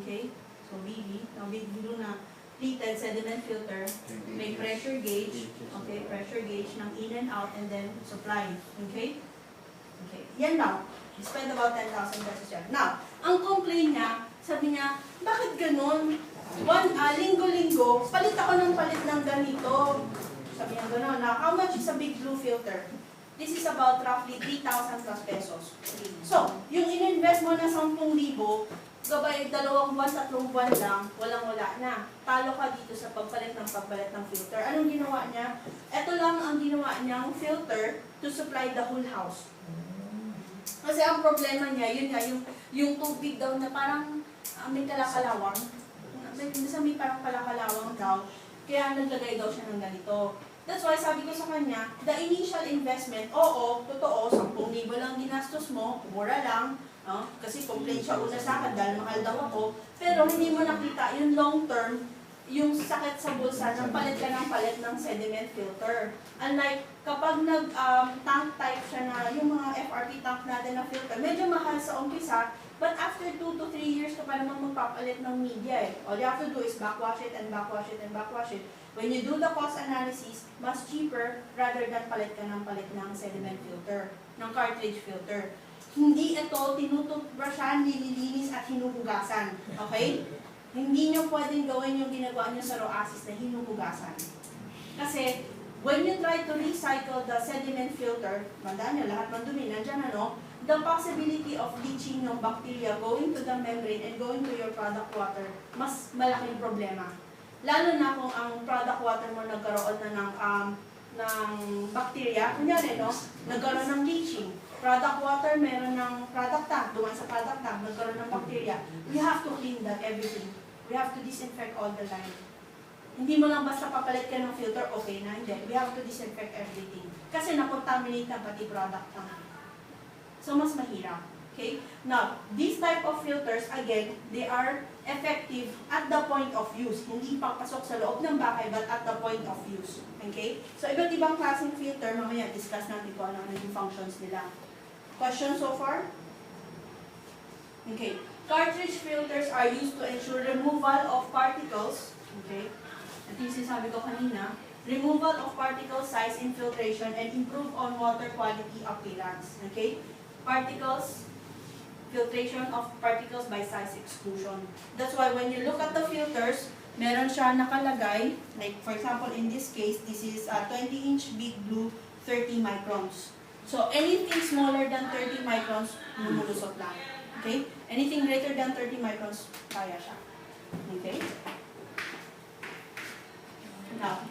Okay? So BB, now Big Blue na pleated sediment filter, may pressure gauge, okay, pressure gauge ng in and out, and then supply. Okay? Okay. Yan now. You spend about 10,000 pesos yan. Now, ang complaint niya, sabi niya, bakit ganun? Linggo-linggo, palit ako ng ganito. Sabi niya gano'n. Now, how much is a Big Blue filter? This is about roughly 3,000 plus pesos. So, yung in-invest mo na 10,000, gabay 2 buwan, 3 buwan lang, walang-wala na. Talo ka dito sa pagpalit ng filter. Anong ginawa niya? Ito lang ang ginawa niyang filter to supply the whole house. Kasi ang problema niya, yun nga, yung tubig daw na parang may kalakalawang. May parang kalakalawang daw. Kaya naglagay daw siya ng ganito. That's why sabi ko sa kanya, the initial investment, oo, totoo, 10,000 lang ginastos mo, mura lang, kasi complain siya una sa akin dahil mahal daw ako, pero hindi mo nakita yung long term, yung sakit sa bulsa ng palit ka ng palit ng sediment filter. Unlike kapag nag-tank type siya na, yung mga FRP tank natin na filter, medyo mahal sa umpisa, but after 2 to 3 years ka pa naman magpapalit ng media eh. All you have to do is backwash it and backwash it and backwash it. When you do the cost analysis, mas cheaper rather than palit ka ng palit ng sediment filter, ng cartridge filter. Hindi ito tinututbrushan, nililinis at hinuhugasan. Okay? Hindi nyo pwedeng gawin yung ginagawa nyo sa Roasis na hinuhugasan. Kasi, when you try to recycle the sediment filter, mandaan nyo, lahat ng dumi, nandyan the possibility of leaching ng bacteria going to the membrane and going to your product water, mas malaking problema. Lalo na kung ang product water mo nagkaroon na ng bacteria, kunyari, nagkaroon ng leaching. Product water, meron ng product tank, duman sa product tank, nagkaroon ng bacteria. We have to clean that, everything. We have to disinfect all the time. Hindi mo lang basta papalit ka ng filter, okay na, hindi. We have to disinfect everything. Kasi na-contaminate na pati product tank. So, mas mahirap. Okay? Now, these type of filters, again, they are effective at the point of use. Hindi papasok sa loob ng bahay, but at the point of use. Okay? So, iba't ibang klaseng filter, mamaya discuss natin kung ano yung functions nila. Questions so far? Okay. Cartridge filters are used to ensure removal of particles. Okay? At yung sinasabi ko kanina, removal of particle size infiltration and improve on water quality appearance. Okay? Particles, filtration of particles by size exclusion. That's why when you look at the filters, meron siya nakalagay, like for example in this case, this is a 20-inch Big Blue 30 microns. So anything smaller than 30 microns, lumulusot lang. Okay? Anything greater than 30 microns, kaya siya. Okay? Now,